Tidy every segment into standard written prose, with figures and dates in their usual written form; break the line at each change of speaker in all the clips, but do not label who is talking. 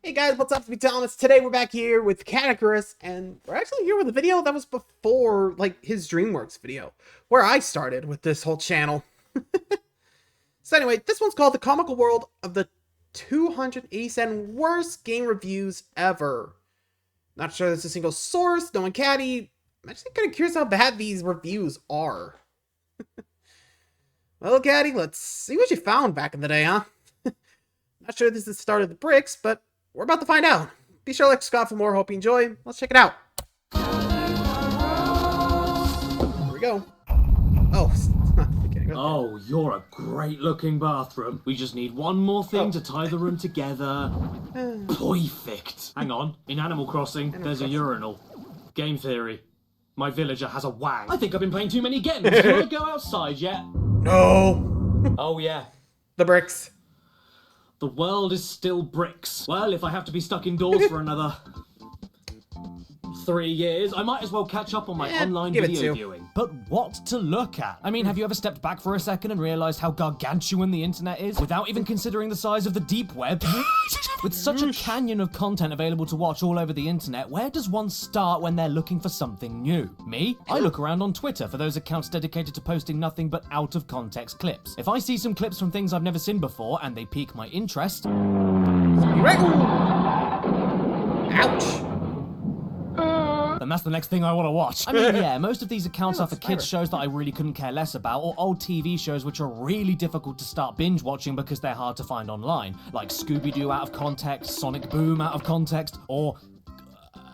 Hey guys, what's up? It's me, Thomas. Today we're back here with Caddicarus, and we're actually here with a video that was before, like, his DreamWorks video, where I started with this whole channel. So anyway, this one's called The Comical World of the 287 Worst Game Reviews Ever. Not sure there's a single source, knowing Caddy. I'm actually kind of curious how bad these reviews are. Well, Caddy, let's see what you found back in the day, huh? Not sure this is the start of the bricks, but we're about to find out. Be sure to like, subscribe for more. Hope you enjoy. Let's check it out. Here we go. Oh,
oh, you're a great-looking bathroom. We just need one more thing to tie the room together. Perfect. Hang on. In Animal Crossing, there's a urinal. Game theory. My villager has a wang. I think I've been playing too many games. Can I go outside yet?
No.
Oh, yeah.
The bricks.
The world is still bricks. Well, if I have to be stuck indoors for another 3 years, I might as well catch up on my online video viewing.
But what to look at? I mean, have you ever stepped back for a second and realized how gargantuan the internet is without even considering the size of the deep web? With such a canyon of content available to watch all over the internet, where does one start when they're looking for something new? Me? I look around on Twitter for those accounts dedicated to posting nothing but out-of-context clips. If I see some clips from things I've never seen before and they pique my interest...
Ouch.
And that's the next thing I want to watch. I mean, yeah, most of these accounts are for kids shows that I really couldn't care less about, or old TV shows which are really difficult to start binge watching because they're hard to find online, like Scooby-Doo out of context, Sonic Boom out of context, or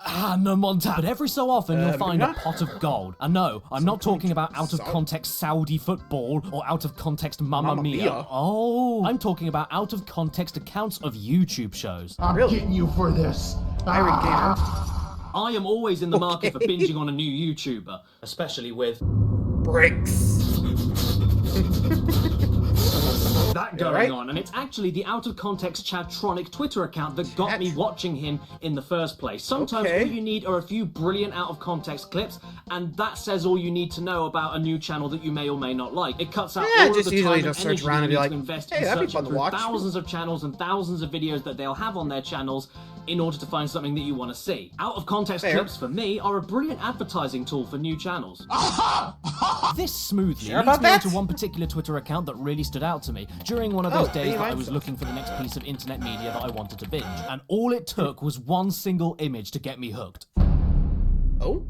Hannah Montana. But every so often you'll find a pot of gold. And no, I'm not talking about out of context Saudi football or out of context Mamma Mia. Oh, I'm talking about out of context accounts of YouTube shows.
I'm getting you for this.
Pirate gamer.
I am always in the market for binging on a new YouTuber, especially with
bricks.
that going on, and it's actually the out-of-context Chadtronic Twitter account that got me watching him in the first place. Sometimes all you need are a few brilliant out-of-context clips, and that says all you need to know about a new channel that you may or may not like. It cuts out all of the time and energy you need to invest in searching through thousands of channels and thousands of videos that they'll have on their channels in order to find something that you want to see. Out-of-context clips, for me, are a brilliant advertising tool for new channels.
This smoothly leads me onto one particular Twitter account that really stood out to me during one of those days that I was looking for the next piece of internet media that I wanted to binge. And all it took was one single image to get me hooked.
Oh?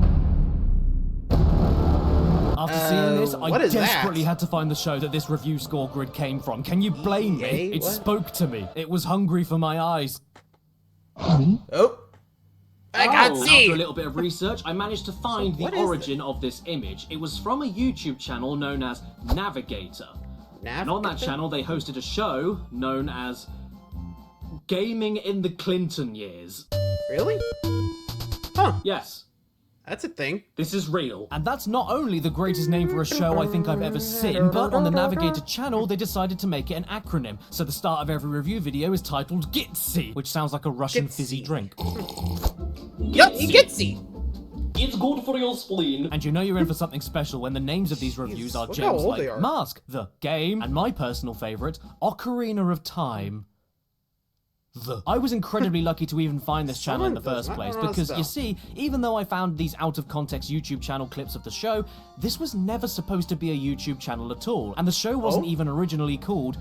After seeing this, I desperately had to find the show that this review score grid came from. Can you blame me? It spoke to me. It was hungry for my eyes.
Oh. I can't see.
After a little bit of research, I managed to find the origin of this image. It was from a YouTube channel known as Navigator. And on that channel, they hosted a show known as Gaming in the Clinton Years.
Really? Huh.
Yes.
That's a thing.
This is real.
And that's not only the greatest name for a show I think I've ever seen, but on the Navigator channel, they decided to make it an acronym. So the start of every review video is titled Gitsy, which sounds like a Russian fizzy drink.
Gitsy.
It's good for your spleen.
And you know you're in for something special when the names of these reviews are gems like Mask, the game, and my personal favourite, Ocarina of Time. I was incredibly lucky to even find this channel in the first place, because you see, even though I found these out-of-context YouTube channel clips of the show, this was never supposed to be a YouTube channel at all, and the show wasn't even originally called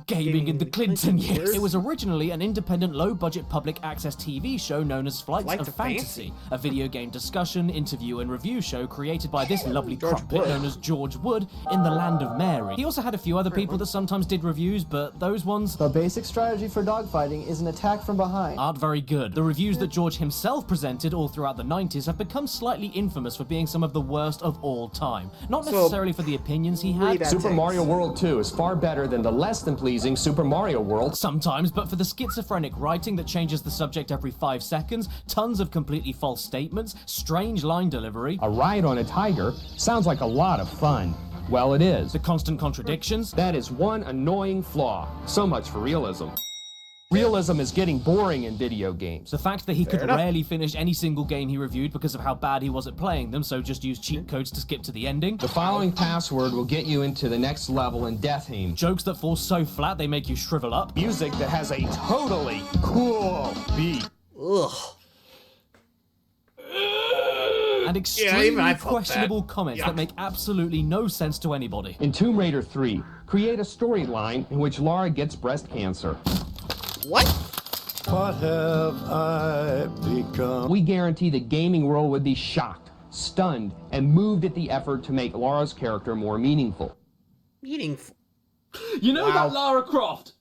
Gaming in the Clinton Years. It was originally an independent, low-budget public access TV show known as Flight of Fantasy, a video game discussion, interview, and review show created by this lovely crumpet known as George Wood in the land of Mary. He also had a few other people that sometimes did reviews, but those ones...
The basic strategy for dogfighting is an attack from behind.
...aren't very good. The reviews that George himself presented all throughout the 90s have become slightly infamous for being some of the worst of all time. Not necessarily for the opinions he had.
Super Mario World 2 is far better than the less than pleasing Super Mario World.
Sometimes, but for the schizophrenic writing that changes the subject every 5 seconds, tons of completely false statements, strange line delivery.
A ride on a tiger sounds like a lot of fun. Well, it is.
The constant contradictions.
That is one annoying flaw. So much for realism. Realism is getting boring in video games.
The fact that he could rarely finish any single game he reviewed because of how bad he was at playing them, so just used cheat codes to skip to the ending.
The following password will get you into the next level in Death Heem.
Jokes that fall so flat they make you shrivel up.
Music that has a totally cool beat.
Ugh.
And extremely
felt
questionable comments that make absolutely no sense to anybody.
In Tomb Raider 3, create a storyline in which Lara gets breast cancer.
What?
What have I become?
We guarantee the gaming world would be shocked, stunned, and moved at the effort to make Lara's character more meaningful.
Meaningful.
You know that Lara Croft?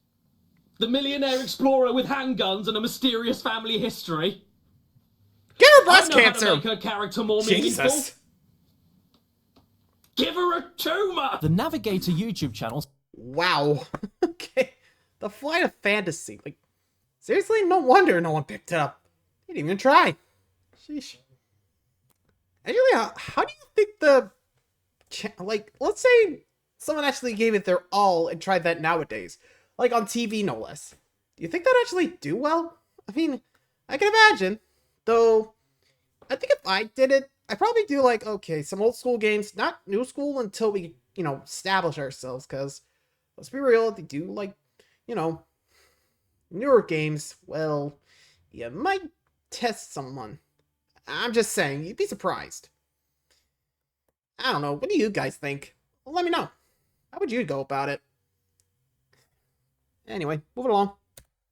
The millionaire explorer with handguns and a mysterious family history?
Give her breast
I know
cancer!
How to make her character more meaningful.
Jesus.
Give her a tumor!
The Navigator YouTube channel...
Wow. Okay. The Flight of Fantasy. Like, seriously? No wonder no one picked it up. They didn't even try. Sheesh. Actually, how do you think the... Like, let's say someone actually gave it their all and tried that nowadays. Like, on TV, no less. Do you think that'd actually do well? I mean, I can imagine. Though, I think if I did it, I'd probably do, like, okay, some old school games, not new school until we, you know, establish ourselves, because, let's be real, if they do, like, you know, newer games, well, you might test someone. I'm just saying, you'd be surprised. I don't know, what do you guys think? Well, let me know. How would you go about it? Anyway, moving along.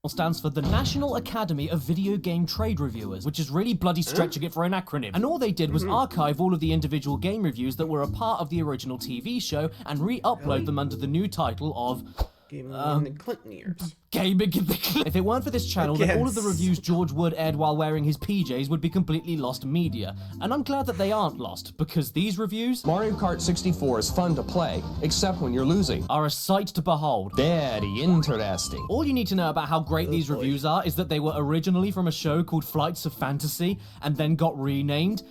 Stands for the National Academy of Video Game Trade Reviewers, which is really bloody stretching it for an acronym. And all they did was archive all of the individual game reviews that were a part of the original TV show and re-upload them under the new title of...
Gaming in the Clinton years.
Gaming in the Clinton. If it weren't for this channel, then all of the reviews George Wood aired while wearing his PJs would be completely lost media. And I'm glad that they aren't lost, because these reviews...
Mario Kart 64 is fun to play, except when you're losing.
...are a sight to behold.
Very interesting.
All you need to know about how great these reviews are is that they were originally from a show called Flights of Fantasy, and then got renamed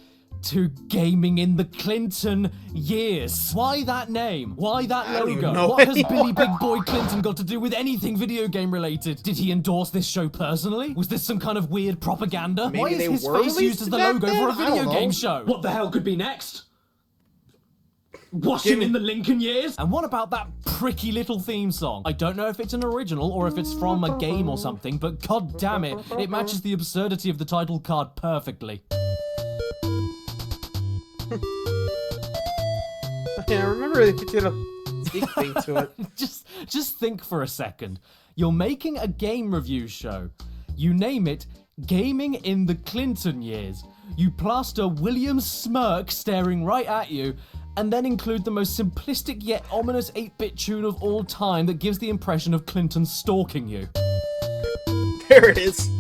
to Gaming in the Clinton Years. Why that name? Why that logo? What has Billy Big Boy Clinton got to do with anything video game related? Did he endorse this show personally? Was this some kind of weird propaganda?
Maybe
Why is his face used as the logo for a video game show?
What the hell could be next? Washing in the Lincoln Years?
And what about that pricky little theme song? I don't know if it's an original or if it's from a game or something, but god damn it, it matches the absurdity of the title card perfectly.
Yeah, I remember they did a sneak thing to it.
Just think for a second. You're making a game review show. You name it Gaming in the Clinton Years. You plaster William Smirk staring right at you, and then include the most simplistic yet ominous 8-bit tune of all time that gives the impression of Clinton stalking you.
There it is.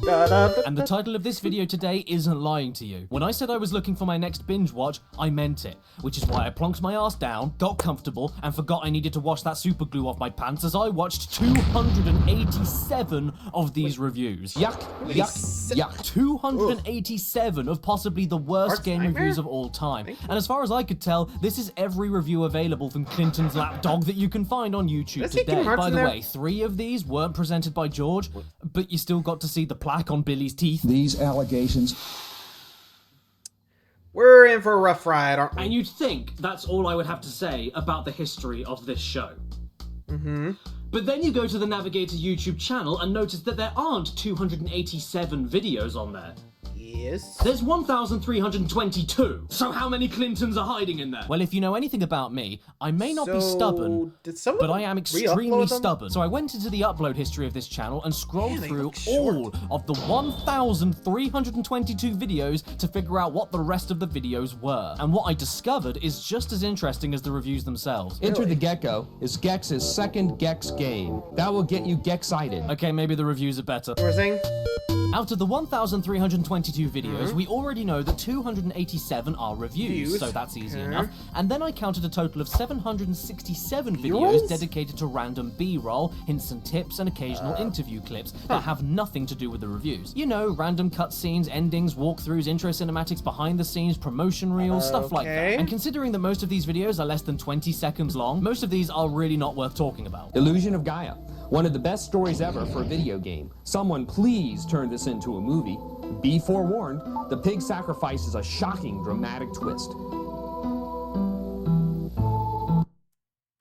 And the title of this video today isn't lying to you. When I said I was looking for my next binge watch, I meant it. Which is why I plonked my ass down, got comfortable, and forgot I needed to wash that super glue off my pants as I watched 287 of these reviews.
Yuck, yuck, yuck.
287 of possibly the worst game reviews of all time. And as far as I could tell, this is every review available from Clinton's lapdog that you can find on YouTube today. By the way, 3 of these weren't presented by George, but you still got to see the plaque on Billy's teeth.
These allegations.
We're in for a rough ride, aren't we?
And you'd think that's all I would have to say about the history of this show. But then you go to the Navigator YouTube channel and notice that there aren't 287 videos on there.
Yes.
There's 1,322. So how many Clintons are hiding in there?
Well, if you know anything about me, I may not be stubborn, but I am extremely stubborn. So I went into the upload history of this channel and scrolled through all of the 1,322 videos to figure out what the rest of the videos were. And what I discovered is just as interesting as the reviews themselves.
Enter the Gecko is Gex's second Gex game. That will get you Gex-cited.
Okay, maybe the reviews are better.
What we're saying?
Out of the 1,322 videos, we already know that 287 are reviews, so that's easy enough. And then I counted a total of 767 videos dedicated to random B-roll, hints and tips, and occasional interview clips that have nothing to do with the reviews. You know, random cutscenes, endings, walkthroughs, intro cinematics, behind the scenes, promotion reels, stuff like that. And considering that most of these videos are less than 20 seconds long, most of these are really not worth talking about.
Illusion of Gaia. One of the best stories ever for a video game. Someone please turn this into a movie. Be forewarned, the pig sacrifice is a shocking, dramatic twist.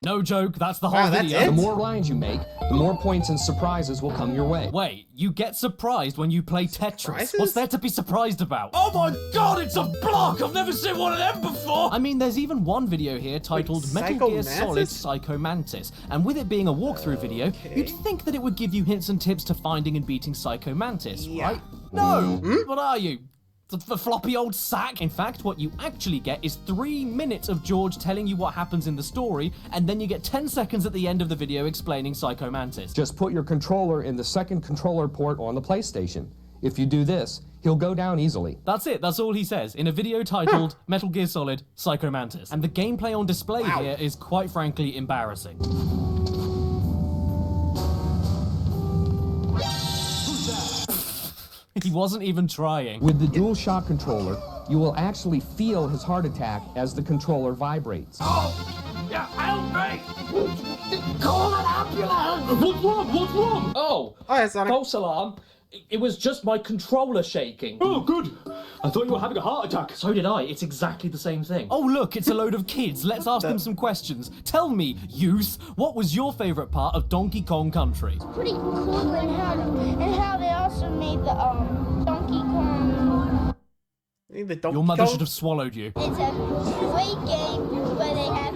No joke, that's the whole video.
The more lines you make, the more points and surprises will come your way.
Wait, you get surprised when you play Tetris?
Surprises?
What's there to be surprised about? Oh my god, it's a block! I've never seen one of them before! I mean, there's even one video here titled Metal Gear Solid Psycho Mantis, and with it being a walkthrough video, you'd think that it would give you hints and tips to finding and beating Psycho Mantis, right? No! What are you? The floppy old sack? In fact, what you actually get is 3 minutes of George telling you what happens in the story, and then you get 10 seconds at the end of the video explaining Psycho Mantis.
Just put your controller in the second controller port on the PlayStation. If you do this, he'll go down easily.
That's it, that's all he says, in a video titled Metal Gear Solid Psycho Mantis. And the gameplay on display here is quite frankly embarrassing. He wasn't even trying.
With the DualShock controller, you will actually feel his heart attack as the controller vibrates.
Oh! Yeah, help me! Call an ambulance! What's wrong? What's wrong? Oh,
yeah, Sonic.
false alarm. It was just my controller shaking. Oh, good. I thought you were having a heart attack. So did I. It's exactly the same thing.
Oh, look, it's a load of kids. Let's ask them some questions. Tell me, youth, what was your favourite part of Donkey Kong Country?
Pretty cool and how they also made the Donkey Kong.
Your mother should have swallowed you.
It's a great game where they have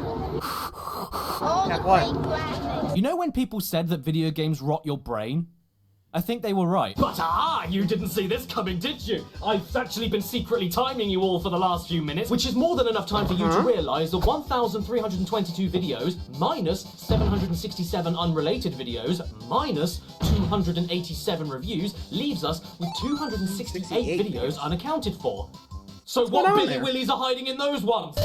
all the great graphics.
You know when people said that video games rot your brain? I think they were right.
But you didn't see this coming, did you? I've actually been secretly timing you all for the last few minutes, which is more than enough time for you to realise that 1,322 videos, minus 767 unrelated videos, minus 287 reviews, leaves us with 268 videos unaccounted for. So what Billy Willies are hiding in those ones?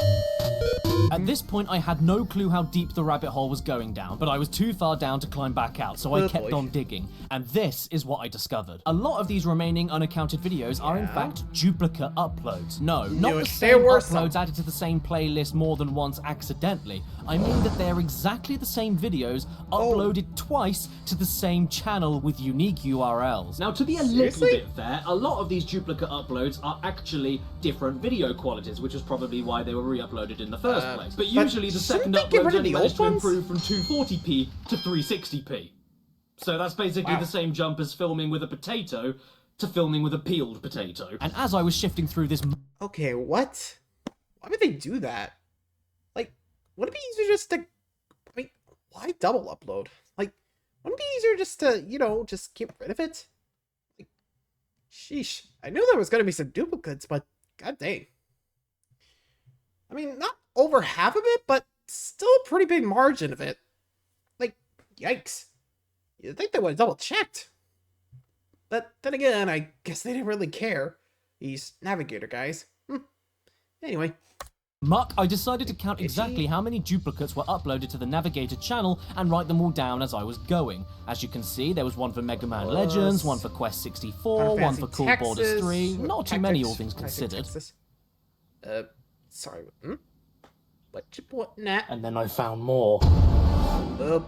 At this point, I had no clue how deep the rabbit hole was going down, but I was too far down to climb back out, so I kept on digging. And this is what I discovered. A lot of these remaining unaccounted videos are in fact duplicate uploads. No, not the same uploads added to the same playlist more than once accidentally. I mean that they're exactly the same videos uploaded twice to the same channel with unique URLs.
Now, to be a little bit fair, a lot of these duplicate uploads are actually different video qualities, which is probably why they were re-uploaded in the first place. But usually the second upload only managed to improve from 240p to 360p. So that's basically the same jump as filming with a potato to filming with a peeled potato.
And as I was shifting through this...
Okay, what? Why would they do that? Like, would it be easier just to... I mean, why double upload? Like, wouldn't it be easier just to, you know, just get rid of it? Like, sheesh. I knew there was going to be some duplicates, but god dang. I mean, not over half of it, but still a pretty big margin of it. Like, yikes. You'd think they would have double checked. But then again, I guess they didn't really care. These Navigator guys. Anyway.
Muck, I decided to count exactly how many duplicates were uploaded to the Navigator channel and write them all down as I was going. As you can see, there was one for Mega Man Legends, one for Quest 64, one for Cool Borders 3. Not too many, all things considered.
Sorry. What you putting at?
And then I found more.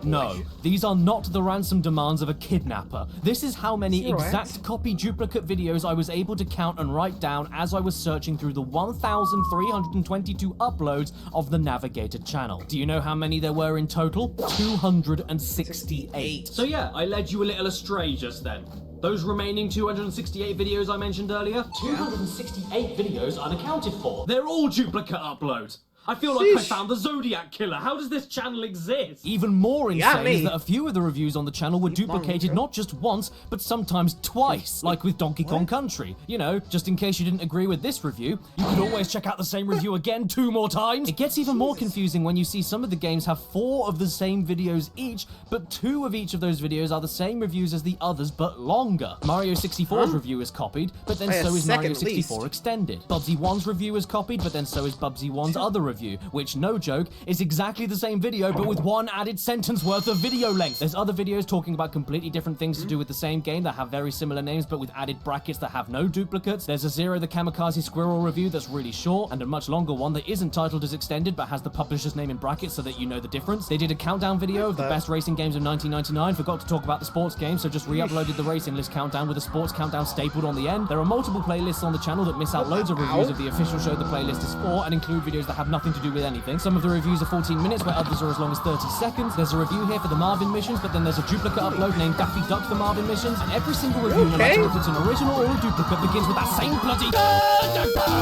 No, these are not the ransom demands of a kidnapper. This is how many exact copy duplicate videos I was able to count and write down as I was searching through the 1,322 uploads of the Navigator channel. Do you know how many there were in total? 268.
So yeah, I led you a little astray just then. Those remaining 268 videos I mentioned earlier, 268 videos unaccounted for. They're all duplicate uploads. I feel like I found the Zodiac Killer. How does this channel exist?
Even more insane is that a few of the reviews on the channel were duplicated not just once, but sometimes twice, like with Donkey Kong Country. You know, just in case you didn't agree with this review, you could always check out the same review again 2 more times. It gets even more confusing when you see some of the games have 4 of the same videos each, but 2 of each of those videos are the same reviews as the others, but longer. Mario 64's review is copied, but then so is Mario 64 Extended. Bubsy 1's review is copied, but then so is Bubsy 1's other review. review, which, no joke, is exactly the same video but with one added sentence worth of video length. There's other videos talking about completely different things to do with the same game that have very similar names but with added brackets that have no duplicates. There's a Zero the Kamikaze Squirrel review that's really short, and a much longer one that isn't titled as extended but has the publisher's name in brackets so that you know the difference. They did a countdown video of the best racing games of 1999, forgot to talk about the sports game, so just re-uploaded the racing list countdown with a sports countdown stapled on the end. There are multiple playlists on the channel that miss out loads of reviews of the official show the playlist is for and include videos that have nothing to do with anything. Some of the reviews are 14 minutes where others are as long as 30 seconds. There's a review here for the Marvin missions, but then there's a duplicate upload named Daffy Duck the Marvin missions, and every single review, no matter if it's an original or a duplicate, begins with that same bloody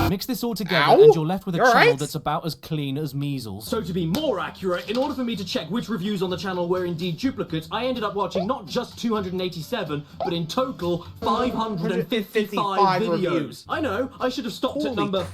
mix this all together and you're left with a channel that's about as clean as measles.
So to be more accurate, in order for me to check which reviews on the channel were indeed duplicates, I ended up watching not just 287, but in total 555 videos. I know, I should have stopped at number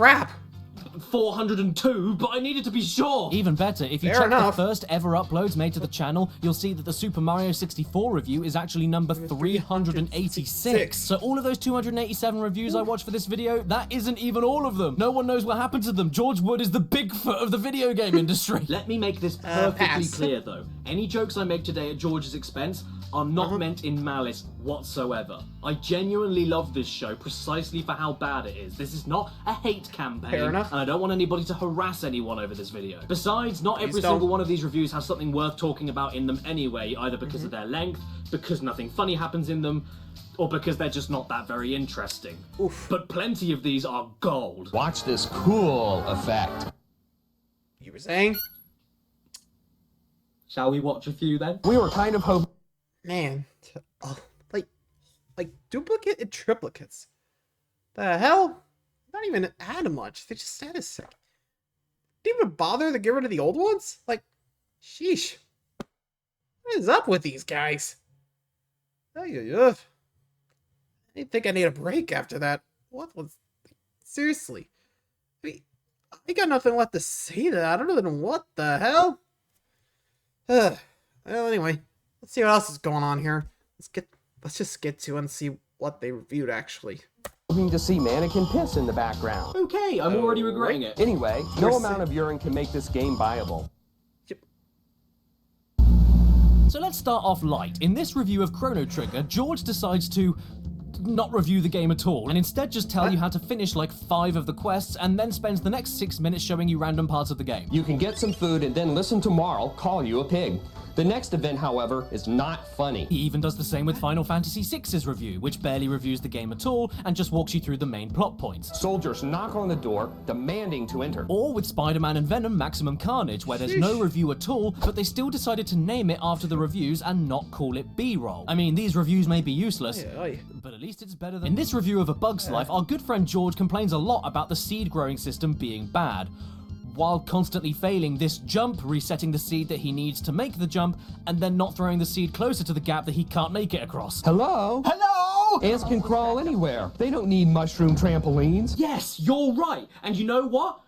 402, but I needed to be sure.
Even better, if you check the first ever uploads made to the channel, you'll see that the Super Mario 64 review is actually number 386. So all of those 287 reviews I watched for this video, that isn't even all of them. No one knows what happened to them. George Wood is the Bigfoot of the video game industry.
Let me make this perfectly clear though. Any jokes I make today at George's expense are not meant in malice whatsoever. I genuinely love this show precisely for how bad it is. This is not a hate campaign, and I don't want anybody to harass anyone over this video. Besides, not every single one of these reviews has something worth talking about in them anyway, either because of their length, because nothing funny happens in them, or because they're just not that very interesting. But plenty of these are gold.
Watch this cool effect.
You were saying?
Shall we watch a few then?
We were kind of hoping.
Man, like duplicate and triplicates. The hell? Not even add much. They just added a second. Didn't even bother to get rid of the old ones? Like, sheesh. What is up with these guys? I think I need a break after that. What was... Seriously. I mean, I got nothing left to say to that other than what the hell? Well, anyway. Let's see what else is going on here. Let's just get to and see what they reviewed actually.
To see mannequin piss in the background.
Okay, I'm already regretting it.
Anyway, no amount of urine can make this game viable.
So let's start off light. In this review of Chrono Trigger, George decides to not review the game at all, and instead just tell you how to finish like 5 of the quests, and then spends the next 6 minutes showing you random parts of the game.
You can get some food and then listen to Marl call you a pig. The next event, however, is not funny.
He even does the same with Final Fantasy VI's review, which barely reviews the game at all and just walks you through the main plot points.
Soldiers knock on the door, demanding to enter.
Or with Spider-Man and Venom Maximum Carnage, where there's no review at all, but they still decided to name it after the reviews and not call it B-roll. I mean, these reviews may be useless, but at least it's better than... In this review of A Bug's Life, our good friend George complains a lot about the seed growing system being bad, while constantly failing this jump, resetting the seed that he needs to make the jump, and then not throwing the seed closer to the gap that he can't make it across.
Hello? Hello? Ants can crawl anywhere. They don't need mushroom trampolines.
Yes, you're right. And you know what?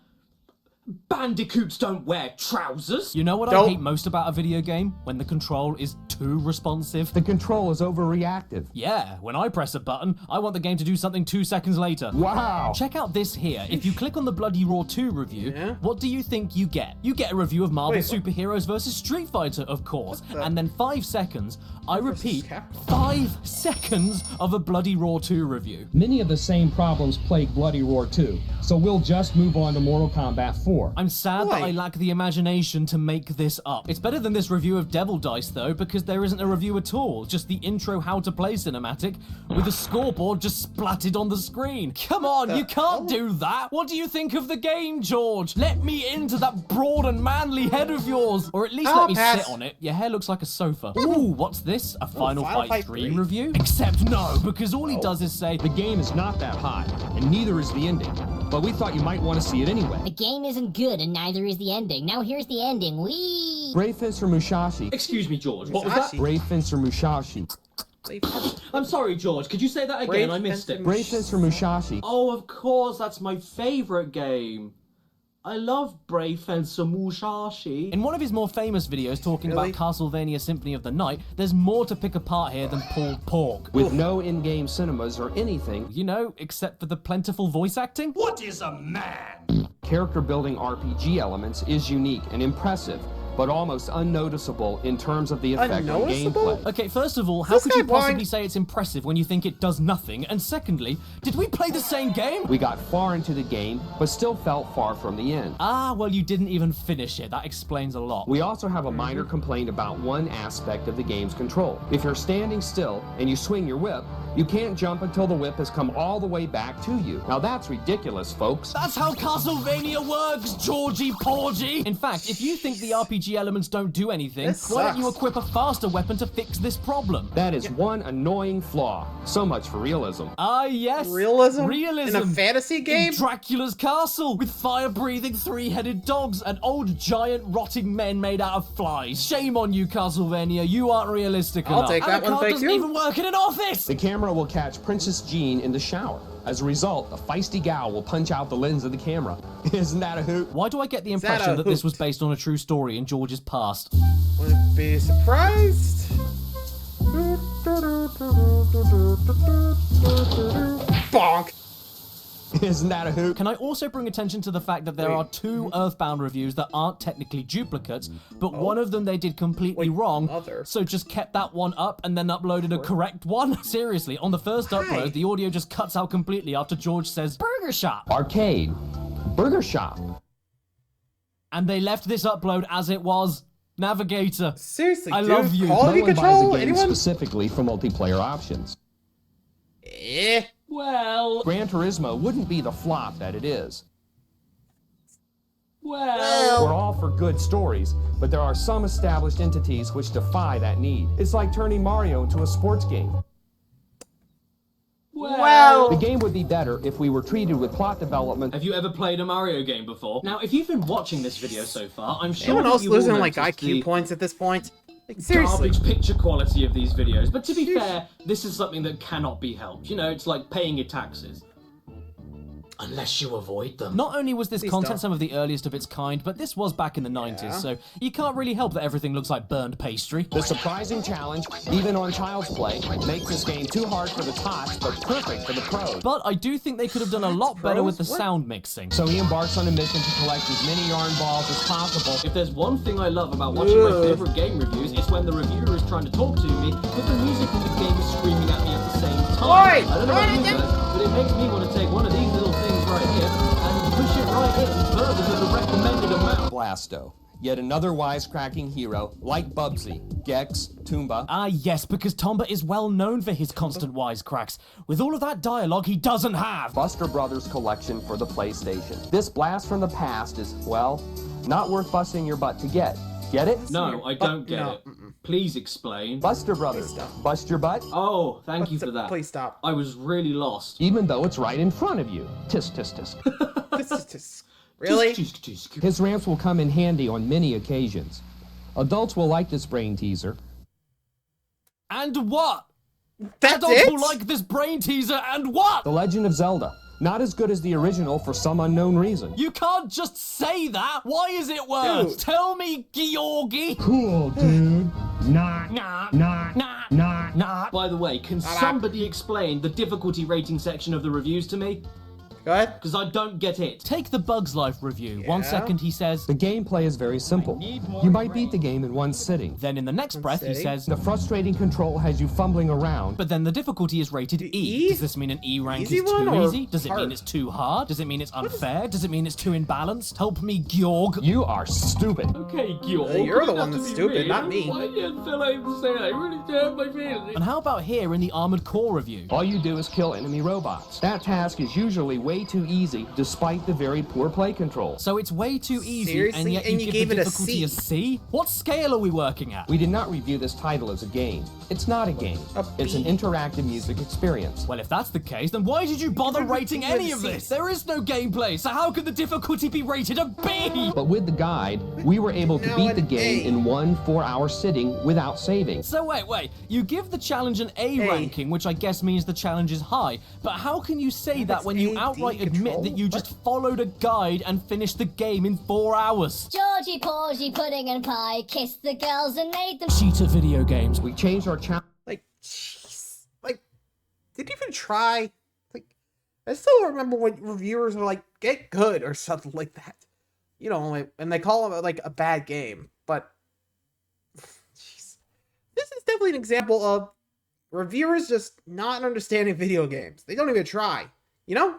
Bandicoots don't wear trousers.
You know what I hate most about a video game? When the control is too responsive.
The control is overreactive.
Yeah, when I press a button, I want the game to do something 2 seconds later.
Wow.
Check out this here. If you click on the Bloody Raw 2 review, what do you think you get? You get a review of Marvel Superheroes vs. Street Fighter, of course. And then 5 seconds, I repeat, 5 seconds of a Bloody Raw 2 review.
Many of the same problems plague Bloody Roar 2, so we'll just move on to Mortal Kombat 4.
I'm sad that I lack the imagination to make this up. It's better than this review of Devil Dice, though, because there isn't a review at all. Just the intro how to play cinematic with a scoreboard just splatted on the screen. Come on, you can't do that. What do you think of the game, George? Let me into that broad and manly head of yours. Or at least let me sit on it. Your hair looks like a sofa. Ooh, what's this? A Final Fight 3 review? Except no, because all he does is say,
the game is not that hot, and neither is the ending. But we thought you might want to see it anyway.
The game isn't good, and neither is the ending. Now here's the ending. Whee!
Brave Fencer Musashi.
Excuse me, George. What was that?
Brave Fencer Musashi.
I'm sorry, George. Could you say that again? I missed it.
Brave Fencer Musashi.
Oh, of course. That's my favorite game. I love Brave and Mushashi.
In one of his more famous videos talking about Castlevania Symphony of the Night, there's more to pick apart here than pulled pork.
With no in-game cinemas or anything.
You know, except for the plentiful voice acting.
What is a man?
Character building RPG elements is unique and impressive, but almost unnoticeable in terms of the effect on gameplay.
Okay, first of all, how could you possibly say it's impressive when you think it does nothing? And secondly, did we play the same game?
We got far into the game, but still felt far from the end.
Ah, well, you didn't even finish it. That explains a lot.
We also have a minor complaint about one aspect of the game's control. If you're standing still and you swing your whip, you can't jump until the whip has come all the way back to you. Now that's ridiculous, folks.
That's how Castlevania works, Georgie Porgy! In fact, if you think the RPG elements don't do anything, why don't you equip a faster weapon to fix this problem?
That is one annoying flaw. So much for realism.
Ah, yes.
Realism?
Realism.
In a fantasy game?
In Dracula's castle, with fire-breathing three-headed dogs and old giant rotting men made out of flies. Shame on you, Castlevania. You aren't realistic enough.
I'll take that one, thank you.
doesn't even work in an office!
The camera will catch Princess Jean in the shower. As a result, a feisty gal will punch out the lens of the camera. Isn't that a hoot?
Why do I get the impression that this was based on a true story in George's past?
Wouldn't be surprised. Bonk.
Isn't that a hoot?
Can I also bring attention to the fact that there are 2 Earthbound reviews that aren't technically duplicates, but one of them they did completely wrong, so just kept that one up and then uploaded a correct one? Seriously, on the first upload, the audio just cuts out completely after George says, Burger Shop!
Arcade. Burger Shop.
And they left this upload as it was. Navigator.
Seriously,
I love you.
Quality
no one
control?
buys a game
Anyone?
specifically for multiplayer options.
Well...
Gran Turismo wouldn't be the flop that it is.
Well...
We're all for good stories, but there are some established entities which defy that need. It's like turning Mario into a sports game.
Well...
The game would be better if we were treated with plot development.
Have you ever played a Mario game before? Now, if you've been watching this video so far, I'm sure
Anyone else
that you all
losing like
noticed
IQ
the
points at this point? Like, seriously.
garbage picture quality of these videos. But to be fair, this is something that cannot be helped. You know, it's like paying your taxes. Unless you avoid them.
Not only was this content some of the earliest of its kind, but this was back in the 90s, so you can't really help that everything looks like burned pastry.
The surprising challenge, even on Child's Play, makes this game too hard for the tots, but perfect for the pros.
But I do think they could have done a lot better with the sound mixing.
So he embarks on a mission to collect as many yarn balls as possible.
If there's one thing I love about watching my favorite game reviews, it's when the reviewer is trying to talk to me, but the music in the game is screaming at me at the same time. I don't know about you guys, but it makes me want to take one of these little things right here and push it right in further than the recommended amount.
Blasto. Yet another wisecracking hero, like Bubsy, Gex, Toomba.
Ah, yes, because Tomba is well known for his constant wisecracks. With all of that dialogue he doesn't have.
Buster Brothers collection for the PlayStation. This blast from the past is, well, not worth busting your butt to get. Get it?
No, I don't get it. Please explain.
Buster Brothers. Bust your butt?
Oh, thank you for that.
Please stop.
I was really lost.
Even though it's right in front of you. Tisk, tisk, tisk.
Really?
His rants will come in handy on many occasions. Adults will like this brain teaser.
And what?
That's
Adults
it?
will like this brain teaser and what?
The Legend of Zelda. Not as good as the original for some unknown reason.
You can't just say that. Why is it worse?
Dude.
Tell me, Georgie.
Cool, dude. Nah.
By the way, can somebody explain the difficulty rating section of the reviews to me?
Go ahead.
Because I don't get it.
Take the Bugs Life review. 1 second he says,
The gameplay is very simple. You might beat the game in one sitting.
then in the next breath he says,
The frustrating control has you fumbling around.
but then the difficulty is rated E. Does this mean an E rank
Easy
is
one
too
or
easy? Does it mean
hard?
it's too hard? Does it mean it's unfair? Does it mean it's too imbalanced? Help me, Georg.
You are stupid.
Okay, Georg.
You're the one that's stupid, not me.
Why did I feel like to say that? I really hurt my feelings.
And how about here in the Armored Core review?
All you do is kill enemy robots. That task is usually way too easy, despite the very poor play controls.
So it's way too easy,
Seriously?
and yet
And
you
you
give
gave
the
it a
difficulty a
C?
C? What scale are we working at?
We did not review this title as a game. It's not a game. It's an interactive music experience.
Well, if that's the case, then why did you bother rating any of this? There is no gameplay, so how could the difficulty be rated a B?
But with the guide, we were able to beat the game in 1 4-hour sitting without saving.
So wait, you give the challenge an A ranking, which I guess means the challenge is high, but how can you say that when you outright outright admit that you just followed a guide and finished the game in 4 hours.
Georgie, Porgy, pudding and pie, kissed the girls and made them
cheat at video games.
We changed our challenge.
Like, jeez. Like, did you even try? Like, I still remember when reviewers were like, get good or something like that. You know, and they call it like a bad game. But, jeez. This is definitely an example of reviewers just not understanding video games. They don't even try, you know?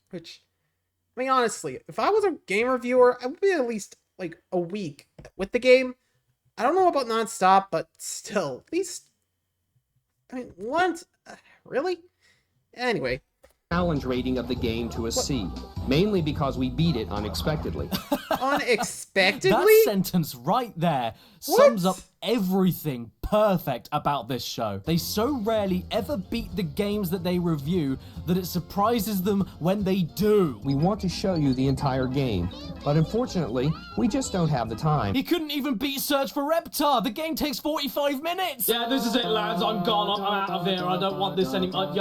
Which, I mean, honestly, if I was a game reviewer, I would be at least like a week with the game. I don't know about nonstop, but still, at least, I mean, once, really? Anyway.
Challenge rating of the game to a C, mainly because we beat it unexpectedly.
Unexpectedly?
That sentence right there sums up everything perfect about this show. They so rarely ever beat the games that they review that it surprises them when they do.
We want to show you the entire game, but unfortunately, we just don't have the time.
He couldn't even beat Search for Reptar. The game takes 45 minutes.
Yeah, this is it, lads. I'm gone. I'm out of here. I don't want this anymore.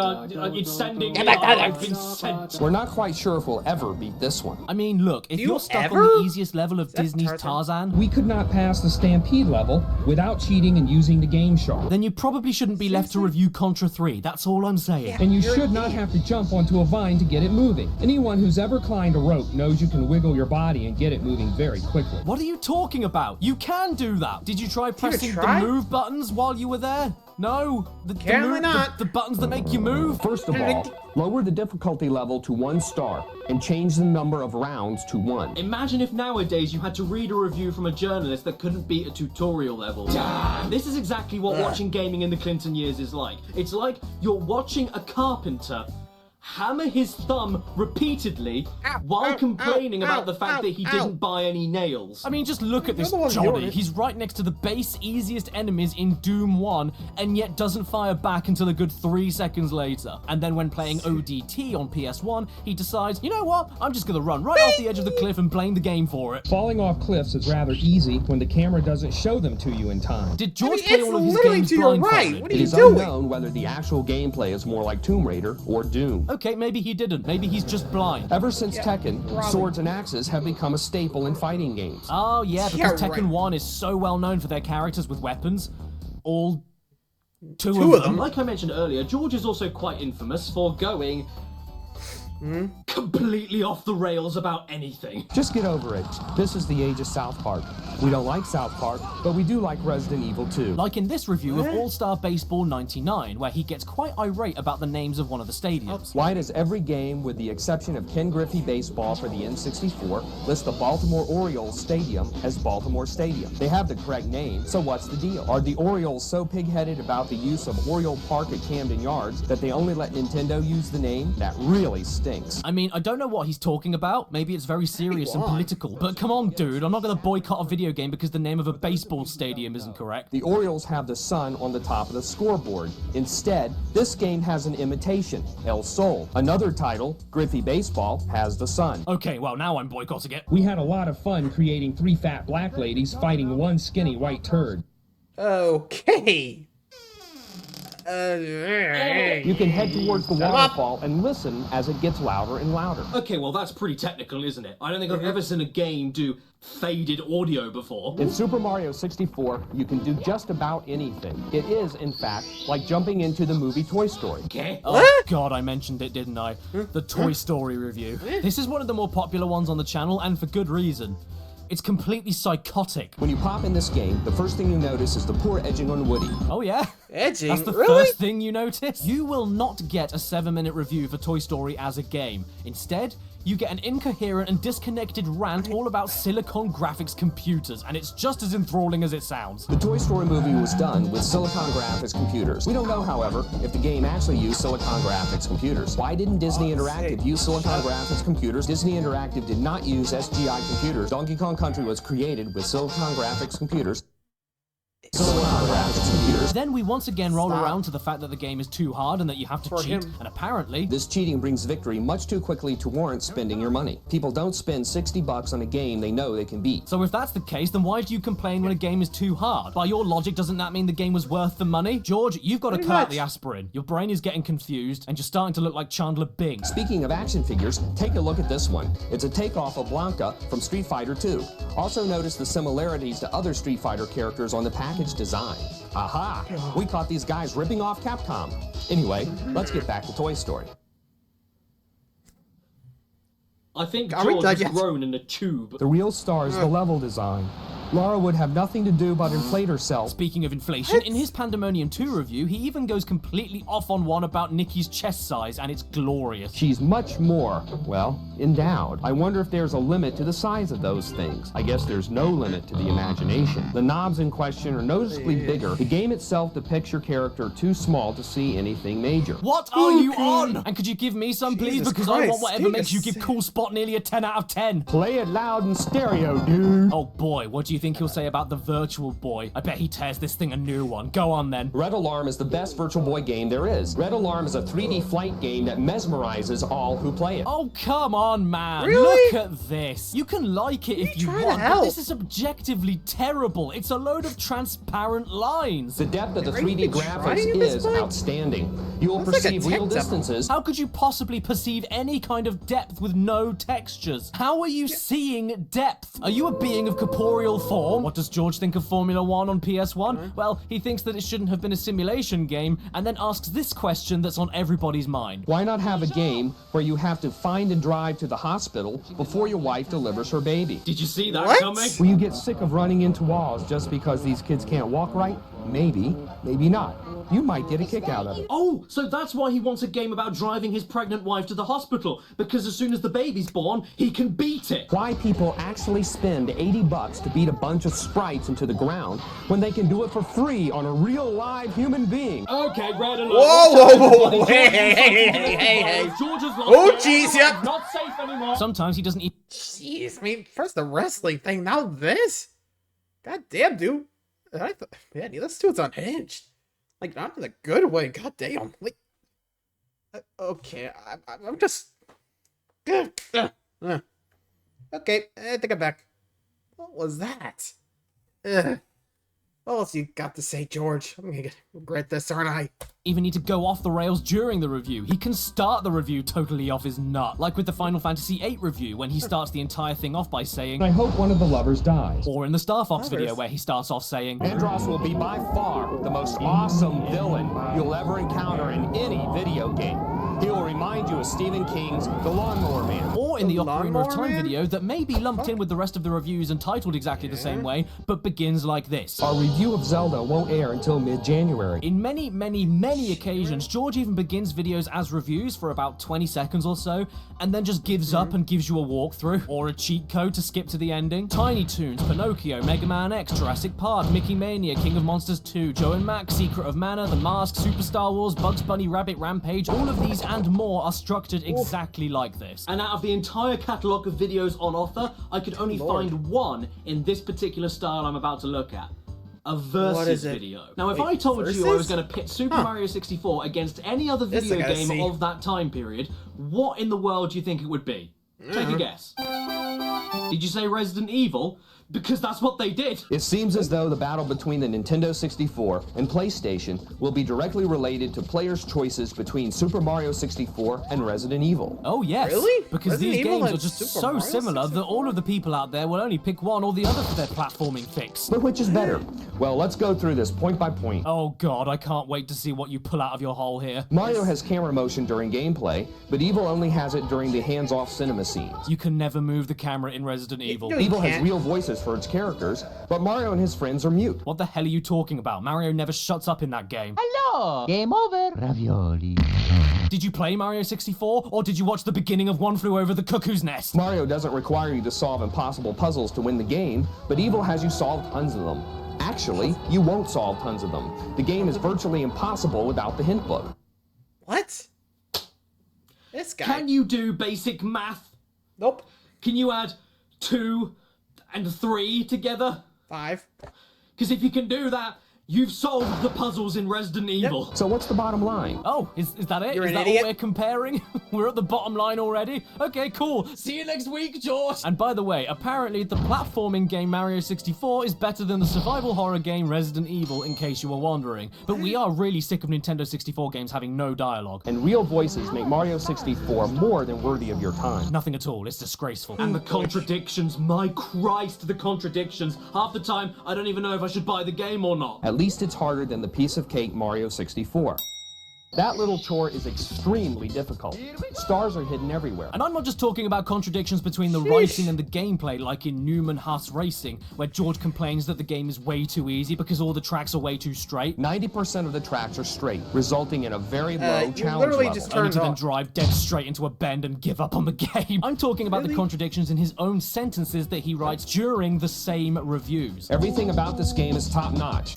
It's sending me. I've been sent.
We're not quite sure if we'll ever beat this one.
I mean, look, if you're stuck on the easiest level of Disney's Tarzan,
we could not pass the Stampede level without cheating and using the Game Shark.
Then you probably shouldn't be left to review Contra 3. That's all I'm saying.
And you should not have to jump onto a vine to get it moving. Anyone who's ever climbed a rope knows you can wiggle your body and get it moving very quickly.
What are you talking about? You can do that. Did you try pressing the move buttons while you were there? No. The buttons that make you move?
First of all, lower the difficulty level to 1 star and change the number of rounds to 1.
Imagine if nowadays you had to read a review from a journalist that couldn't beat a tutorial level. Damn. This is exactly what watching gaming in the Clinton years is like. It's like you're watching a carpenter hammer his thumb repeatedly while complaining about the fact that he didn't buy any nails.
I mean, just look at this Johnny. He's right next to the base easiest enemies in Doom 1 and yet doesn't fire back until a good 3 seconds later. And then when playing ODT on PS1, he decides, you know what? I'm just gonna run right off the edge of the cliff and blame the game for it.
Falling off cliffs is rather easy when the camera doesn't show them to you in time.
Did George play all of his games blindfolded?
It is unknown whether the actual gameplay is more like Tomb Raider or Doom.
Okay, maybe he didn't. Maybe he's just blind.
Ever since Tekken, swords and axes have become a staple in fighting games.
Oh, yeah, because Tekken 1 is so well known for their characters with weapons. All two of them.
Like I mentioned earlier, George is also quite infamous for going completely off the rails about anything.
Just get over it. This is the age of South Park. We don't like South Park, but we do like Resident Evil 2.
Like in this review of All-Star Baseball 99, where he gets quite irate about the names of one of the stadiums.
Why does every game, with the exception of Ken Griffey Baseball for the N64, list the Baltimore Orioles Stadium as Baltimore Stadium? They have the correct name, so what's the deal? Are the Orioles so pig-headed about the use of Oriole Park at Camden Yards that they only let Nintendo use the name? That really stinks.
I mean, I don't know what he's talking about. Maybe it's very serious and political. But come on, dude. I'm not going to boycott a video game because the name of a baseball stadium isn't correct.
The Orioles have the sun on the top of the scoreboard. Instead, this game has an imitation, El Sol. Another title, Griffey Baseball, has the sun.
Okay, well, now I'm boycotting it.
We had a lot of fun creating 3 fat black ladies fighting 1 skinny white turd.
Okay.
You can head towards the waterfall and listen as it gets louder and louder.
Okay, well that's pretty technical, isn't it? I don't think I've ever seen a game do faded audio before.
In Super Mario 64, you can do just about anything. It is, in fact, like jumping into the movie Toy Story.
Okay.
Oh god, I mentioned it, didn't I? The Toy Story review. This is one of the more popular ones on the channel, and for good reason. It's completely psychotic.
When you pop in this game, the first thing you notice is the poor edging on Woody.
Oh yeah?
Edging?
That's the first thing you notice? You will not get a 7-minute review for Toy Story as a game. Instead, you get an incoherent and disconnected rant all about Silicon Graphics computers, and it's just as enthralling as it sounds.
The Toy Story movie was done with Silicon Graphics computers. We don't know, however, if the game actually used Silicon Graphics computers. Why didn't Disney Interactive use Silicon Graphics computers? Disney Interactive did not use SGI computers. Donkey Kong Country was created with Silicon Graphics computers. Silicon Graphics computers.
Then we once again roll around to the fact that the game is too hard and that you have to cheat, and apparently...
This cheating brings victory much too quickly to warrant spending your money. People don't spend 60 bucks on a game they know they can beat.
So if that's the case, then why do you complain when a game is too hard? By your logic, doesn't that mean the game was worth the money? George, you've got to cut out the aspirin. Your brain is getting confused, and you're starting to look like Chandler Bing.
Speaking of action figures, take a look at this one. It's a takeoff of Blanca from Street Fighter 2. Also notice the similarities to other Street Fighter characters on the package design. Aha! We caught these guys ripping off Capcom. Anyway, let's get back to Toy Story.
I think George has grown in a tube.
The real star is the level design. Laura would have nothing to do but inflate herself.
Speaking of inflation, in his Pandemonium 2 review, he even goes completely off on one about Nikki's chest size, and it's glorious.
She's much more, well, endowed. I wonder if there's a limit to the size of those things. I guess there's no limit to the imagination. The knobs in question are noticeably bigger. The game itself depicts your character too small to see anything major.
What are you on? And could you give me some, please? Because I want whatever makes you give Cool Spot nearly a 10 out of 10.
Play it loud and stereo, dude.
Oh boy, what do you think he'll say about the Virtual Boy? I bet he tears this thing a new one. Go on then.
Red Alarm is the best Virtual Boy game there is. Red Alarm is a 3D flight game that mesmerizes all who play it.
Oh, come on, man.
Really?
Look at this. You can like it if you want, but this is objectively terrible. It's a load of transparent lines.
The depth of the 3D graphics is outstanding. You will perceive real distances.
How could you possibly perceive any kind of depth with no textures? How are you seeing depth? Are you a being of corporeal form? What does George think of Formula 1 on PS1? Well, he thinks that it shouldn't have been a simulation game, and then asks this question that's on everybody's mind.
Why not have a game where you have to find and drive to the hospital before your wife delivers her baby?
Did you see that coming?
Will you get sick of running into walls just because these kids can't walk right? Maybe, maybe not. You might get a kick out of it.
Oh, so that's why he wants a game about driving his pregnant wife to the hospital, because as soon as the baby's born, he can beat it.
Why people actually spend 80 bucks to beat a bunch of sprites into the ground when they can do it for free on a real live human being?
Okay, Red Alert.
Whoa, hey. Oh, jeez, yeah.
Not safe anymore.
Sometimes he doesn't even...
Jeez, I mean, first the wrestling thing, now this? God damn, dude. I thought, man, this dude's unhinged. Like, not in a good way, god damn. Like, okay, I'm just... Okay, I think I'm back. What was that? What else you got to say, George? I'm gonna regret this, aren't I?
Even need to go off the rails during the review. He can start the review totally off his nut, like with the Final Fantasy VIII review, when he starts the entire thing off by saying,
I hope one of the lovers dies.
Or in the Star Fox video where he starts off saying,
Andros will be by far the most awesome villain you'll ever encounter in any video game. He will remind you of Stephen King's The Lawnmower Man.
Or in the Ocarina of Time video that may be lumped in with the rest of the reviews and titled exactly the same way, but begins like this.
Our review of Zelda won't air until mid-January.
In many occasions, George even begins videos as reviews for about 20 seconds or so, and then just gives up and gives you a walkthrough, or a cheat code to skip to the ending. Tiny Toons, Pinocchio, Mega Man X, Jurassic Park, Mickey Mania, King of Monsters 2, Joe and Max, Secret of Mana, The Mask, Super Star Wars, Bugs Bunny, Rabbit Rampage, all of these and more are structured exactly like this.
And out of the entire catalogue of videos on offer, I could only find one in this particular style I'm about to look at. A versus video. Now, if I told you I was going to pit Super Mario 64 against any other video game of that time period, what in the world do you think it would be? Take a guess. Did you say Resident Evil? Because that's what they did.
It seems as though the battle between the Nintendo 64 and PlayStation will be directly related to players' choices between Super Mario 64 and Resident Evil.
Oh yes,
really?
Because
Resident
these
Evil
games are
and
just
Super
so
Mario
similar
64?
that all of the people out there will only pick one or the other for their platforming fix.
But which is better? Well, let's go through this point by point.
Oh god, I can't wait to see what you pull out of your hole here.
Mario has camera motion during gameplay, but Evil only has it during the hands-off cinema scenes.
You can never move the camera in Resident Evil.
Evil has real voices for its characters, but Mario and his friends are mute.
What the hell are you talking about? Mario never shuts up in that game.
Hello! Game over. Ravioli.
Did you play Mario 64, or did you watch the beginning of One Flew Over the Cuckoo's Nest?
Mario doesn't require you to solve impossible puzzles to win the game, but Evil has you solve tons of them. Actually, you won't solve tons of them. The game is virtually impossible without the hint book.
What? This guy.
Can you do basic math?
Nope.
Can you add 2 and 3 together?
5.
Because if you can do that, You've solved the puzzles in Resident Evil.
So what's the bottom line?
Oh, is that it?
You're
Is
an
that
idiot.
what we're comparing? We're at the bottom line already? Okay, cool. See you next week, George. And by the way, apparently the platforming game Mario 64 is better than the survival horror game Resident Evil, in case you were wondering. But we are really sick of Nintendo 64 games having no dialogue.
And real voices make Mario 64 more than worthy of your time.
Nothing at all. It's disgraceful.
And the contradictions, my Christ, the contradictions. Half the time, I don't even know if I should buy the game or not.
At least it's harder than the piece of cake Mario 64. That little chore is extremely difficult. Stars are hidden everywhere.
And I'm not just talking about contradictions between the writing and the gameplay, like in Newman Huss Racing, where George complains that the game is way too easy because all the tracks are way too straight.
90% of the tracks are straight, resulting in a very low
you
challenge
literally
level.
just
Only
turned
to then
off.
drive dead straight into a bend and give up on the game. I'm talking about the contradictions in his own sentences that he writes during the same reviews.
Everything about this game is top-notch.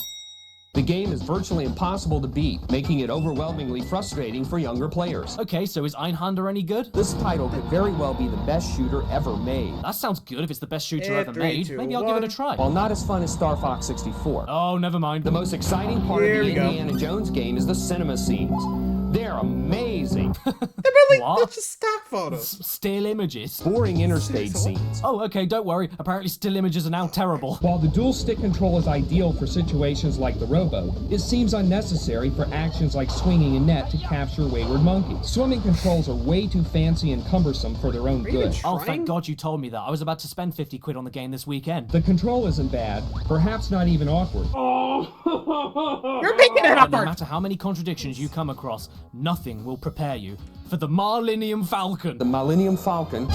The game is virtually impossible to beat, making it overwhelmingly frustrating for younger players.
Okay, so is Einhander any good?
This title could very well be the best shooter ever made.
That sounds good if it's the best shooter
Yeah,
ever
3,
made.
2,
Maybe I'll give it a try.
While not as fun as Star Fox 64.
Oh, never mind.
The most exciting part
Here
of
we
the
go.
Indiana Jones game is the cinema scenes. They're amazing.
They're really
What?
that's just stock photos.
Still images.
Boring interstate scenes.
Oh, okay, don't worry. Apparently still images are now terrible.
While the dual stick control is ideal for situations like the rowboat, it seems unnecessary for actions like swinging a net to capture wayward monkeys. Swimming controls are way too fancy and cumbersome for their own good.
Oh,
Trying?
thank God you told me that. I was about to spend 50 quid on the game this weekend.
The control isn't bad, perhaps not even awkward.
You're making it
No
awkward.
matter how many contradictions you come across, nothing will prepare you for the Millennium Falcon.
The Millennium Falcon.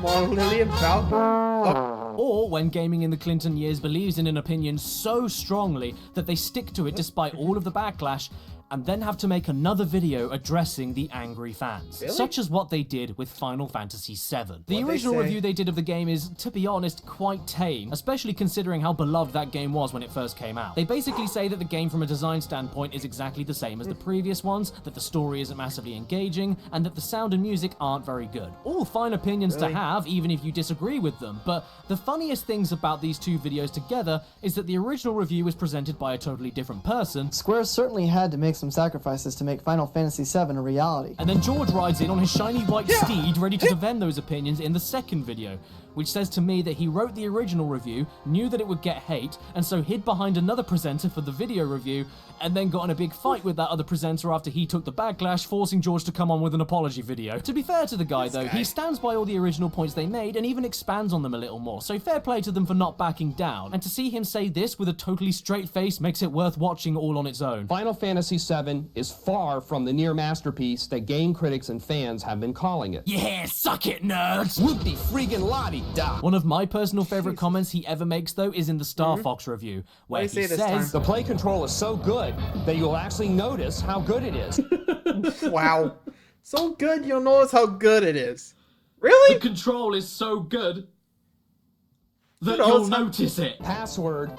Lillian Falcon. Oh,
Or when gaming in the Clinton years believes in an opinion so strongly that they stick to it despite all of the backlash, and then have to make another video addressing the angry fans.
Really?
Such as what they did with Final Fantasy VII. The
What'd they
original
say?
review they did of the game is, to be honest, quite tame, especially considering how beloved that game was when it first came out. They basically say that the game from a design standpoint is exactly the same as the previous ones, that the story isn't massively engaging, and that the sound and music aren't very good. All fine opinions
Really?
to have, even if you disagree with them, but the funniest things about these two videos together is that the original review was presented by a totally different person,
Square certainly had to make some sacrifices to make Final Fantasy VII a reality.
and then George rides in on his shiny white steed ready to defend those opinions in the second video, which says to me that he wrote the original review, knew that it would get hate, and so hid behind another presenter for the video review, and then got in a big fight with that other presenter after he took the backlash, forcing George to come on with an apology video. To be fair to the guy though, he stands by all the original points they made and even expands on them a little more, so fair play to them for not backing down, and to see him say this with a totally straight face makes it worth watching all on its own.
Final Fantasy VII is far from the near masterpiece that game critics and fans have been calling it.
Yeah, suck it, nerds!
Whoopty freaking lottie da!
One of my personal favorite comments he ever makes, though, is in the Star Fox review, where
What do you
he
say this time?
says,
The play control is so good that you'll actually notice how good it is.
wow. So good, you'll notice how good it is. Really?
The control is so good that
But
you'll
also-
notice it.
Password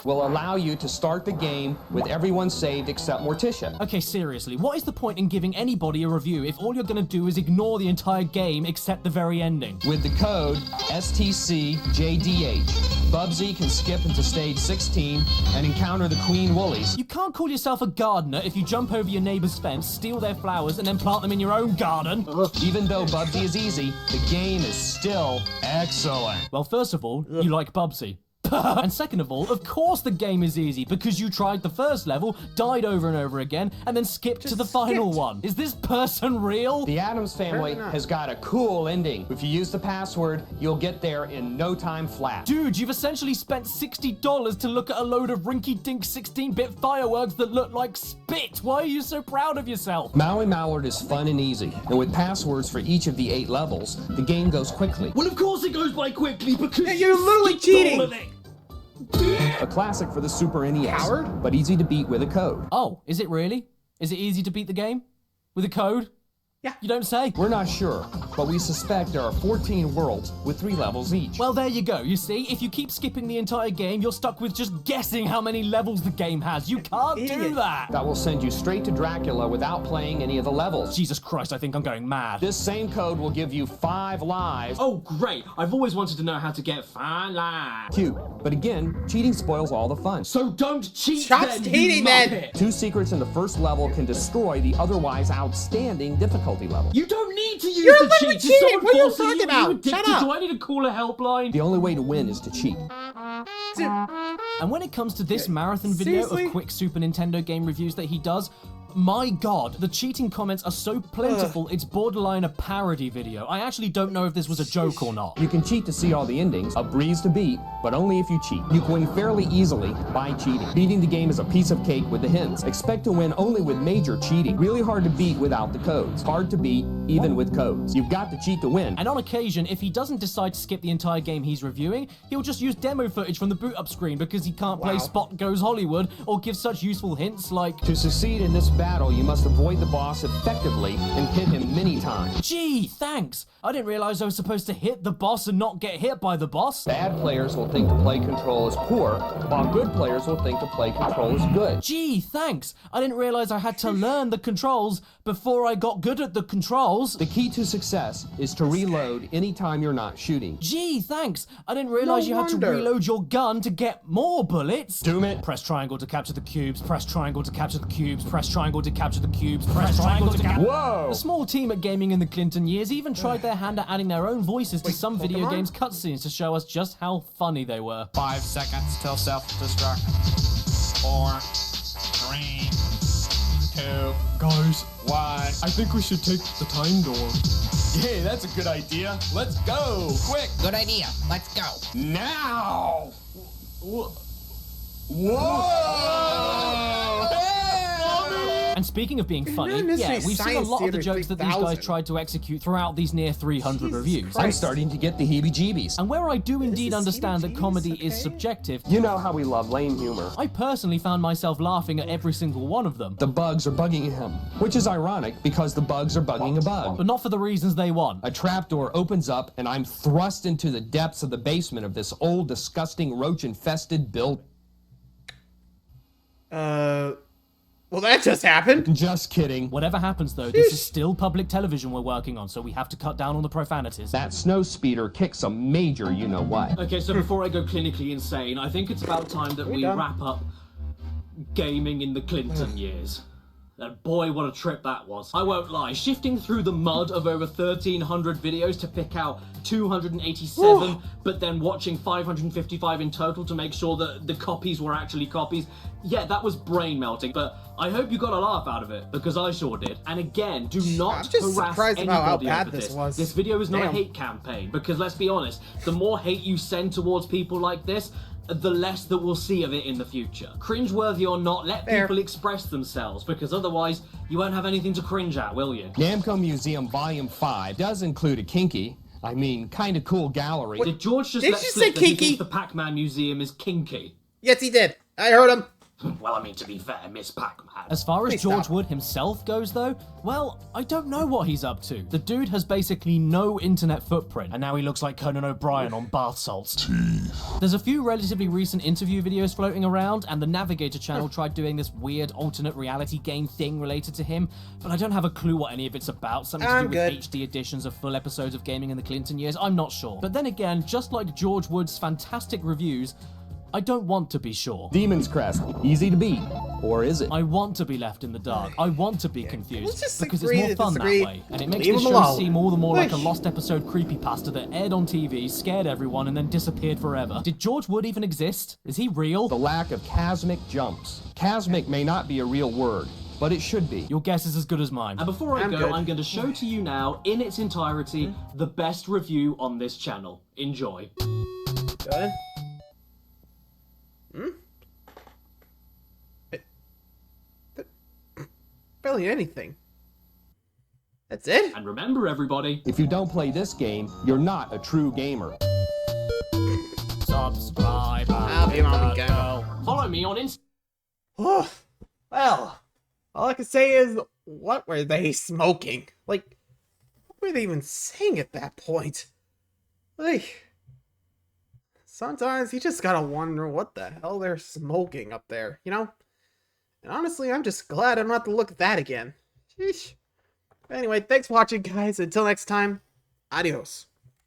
will allow you to start the game with everyone saved except Morticia.
okay, seriously, what is the point in giving anybody a review if all you're gonna do is ignore the entire game except the very ending?
With the code STCJDH, Bubsy can skip into stage 16 and encounter the Queen Woolies.
You can't call yourself a gardener if you jump over your neighbor's fence, steal their flowers, and then plant them in your own garden.
Even though Bubsy is easy, the game is still excellent.
Well, first of all, you like Bubsy. And second of all, of course the game is easy, because you tried the first level, died over and over again, and then skipped to the final one. Is this person real?
The Addams Family has got a cool ending. If you use the password, you'll get there in no time flat.
Dude, you've essentially spent $60 to look at a load of rinky-dink 16-bit fireworks that look like spit. Why are you so proud of yourself?
Maui Mallard is fun and easy, and with passwords for each of the 8 levels, the game goes quickly.
Well, of course it goes by quickly because
Yeah, you're literally
skipped
cheating.
all of it.
A classic for the Super NES,
Coward?
but easy to beat with a code.
Oh, is it really? Is it easy to beat the game? With a code?
Yeah.
You don't say?
We're not sure, but we suspect there are 14 worlds with 3 levels each.
Well, there you go. You see, if you keep skipping the entire game, you're stuck with just guessing how many levels the game has. You can't do that.
That will send you straight to Dracula without playing any of the levels.
Jesus Christ, I think I'm going mad.
This same code will give you 5 lives.
Oh, great. I've always wanted to know how to get 5 lives.
Cute. But again, cheating spoils all the fun.
So don't cheat
Stop
then,
cheating,
you
man.
muppet.
2 secrets in the first level can destroy the otherwise outstanding difficulty level.
You don't need to use
You're
the
literally
cheats.
cheating.
Is someone
What are you
forcing
talking
Are you
about? Shut
addicted?
up.
Do I need to call a helpline?
The only way to win is to cheat.
And when it comes to this marathon video
Seriously?
of quick Super Nintendo game reviews that he does, my god, the cheating comments are so plentiful, it's borderline a parody video. I actually don't know if this was a joke or not.
You can cheat to see all the endings, a breeze to beat, but only if you cheat. You can win fairly easily by cheating. Beating the game is a piece of cake with the hints. Expect to win only with major cheating. Really hard to beat without the codes. Hard to beat even with codes. You've got to cheat to win.
And on occasion, if he doesn't decide to skip the entire game he's reviewing, he'll just use demo footage from the boot up screen because he can't play Spot Goes Hollywood or give such useful hints like,
To succeed in this battle, you must avoid the boss effectively and hit him many times.
gee, thanks. I didn't realize I was supposed to hit the boss and not get hit by the boss.
Bad players will think to play control is poor, while good players will think to play control is good.
Gee, thanks. I didn't realize I had to learn the controls before I got good at the controls.
The key to success is to reload anytime you're not shooting.
Gee, thanks. I didn't realize you had to
wonder.
reload your gun to get more bullets.
Doom it.
Press triangle to capture the cubes, press triangle to capture the cubes, press triangle to capture the cubes, press triangle to capture...
Whoa!
A small team at Gaming in the Clinton years even tried their hand at adding their own voices to some video
Pokemon?
games cutscenes to show us just how funny they were.
5 seconds till self-destruct. 4, 3, 2,
Guys,
1.
I think we should take the time door.
Hey, that's a good idea. Let's go. Quick.
Good idea. Let's go.
Now. Whoa!
And speaking of being funny,
Mystery
yeah, we've seen a
Science
lot of the
Theater
jokes that these guys
3000.
tried to execute throughout these near 300
Jesus
reviews.
Christ.
I'm starting to get the heebie-jeebies.
And where I do indeed
is
understand that
heebie-jeebies,
comedy is
okay.
subjective,
You know how we love lame humor.
I personally found myself laughing at every single one of them.
The bugs are bugging him, which is ironic because the bugs are bugging a bug.
But not for the reasons they want.
A trapdoor opens up and I'm thrust into the depths of the basement of this old, disgusting, roach-infested building.
Well, that just happened.
Just kidding.
Whatever happens though, this is still public television we're working on, so we have to cut down on the profanities.
That snow speeder kicks a major you-know-what.
Okay, so before I go clinically insane, I think it's about time that we
done?
wrap up gaming in the Clinton years. And boy, what a trip that was. I won't lie, shifting through the mud of over 1,300 videos to pick out 287, but then watching 555 in total to make sure that the copies were actually copies. Yeah, that was brain melting, but I hope you got a laugh out of it, because I sure did. And again, do not
I'm just
harass
surprised
anybody
about how bad
over
this
this.
was.
This video is not
Damn.
a hate campaign, because let's be honest, the more hate you send towards people like this, the less that we'll see of it in the future. Cringeworthy or not, let
Fair.
people express themselves, because otherwise you won't have anything to cringe at, will you?
Namco Museum Volume 5 does include a kinky, I mean, kinda cool gallery.
Did George just
Did
let
you
slip
say
that he
kinky?
thinks the Pac-Man Museum is kinky?
Yes, he did. I heard him.
Well, I mean, to be fair, Miss Pac-Man.
As far as
Please
George
stop.
Wood himself goes though, well, I don't know what he's up to. The dude has basically no internet footprint, and now he looks like Conan O'Brien on bath salts. There's a few relatively recent interview videos floating around, and the Navigator channel tried doing this weird alternate reality game thing related to him, but I don't have a clue what any of it's about. Something to do
I'm
with
good.
HD editions of full episodes of Gaming in the Clinton years, I'm not sure. But then again, just like George Wood's fantastic reviews, I don't want to be sure.
Demon's Crest, easy to beat. Or is it?
I want to be left in the dark. I want to be confused.
Let's just
because
agree
it's more
to
fun
disagree.
that way. And it makes
Leave
this
him
show
alone.
seem all the more like a
Whoosh.
lost episode creepypasta that aired on TV, scared everyone, and then disappeared forever. Did George Wood even exist? Is he real?
The lack of chasmic jumps. Chasmic may not be a real word, but it should be.
Your guess is as good as mine.
And before I
I'm
go,
good.
I'm going to show to you now, in its entirety, the best review on this channel. Enjoy.
Good. Barely anything. That's it?
And remember, everybody,
If you don't play this game, you're not a true gamer.
Subscribe.
I'll be on go.
follow me on Instagram.
Oh, well, all I can say is, what were they smoking? Like, were they even saying at that point? Like, sometimes you just gotta wonder what the hell they're smoking up there, you know? And honestly, I'm just glad I don't have to look at that again. Sheesh. Anyway, thanks for watching, guys. Until next time, adios.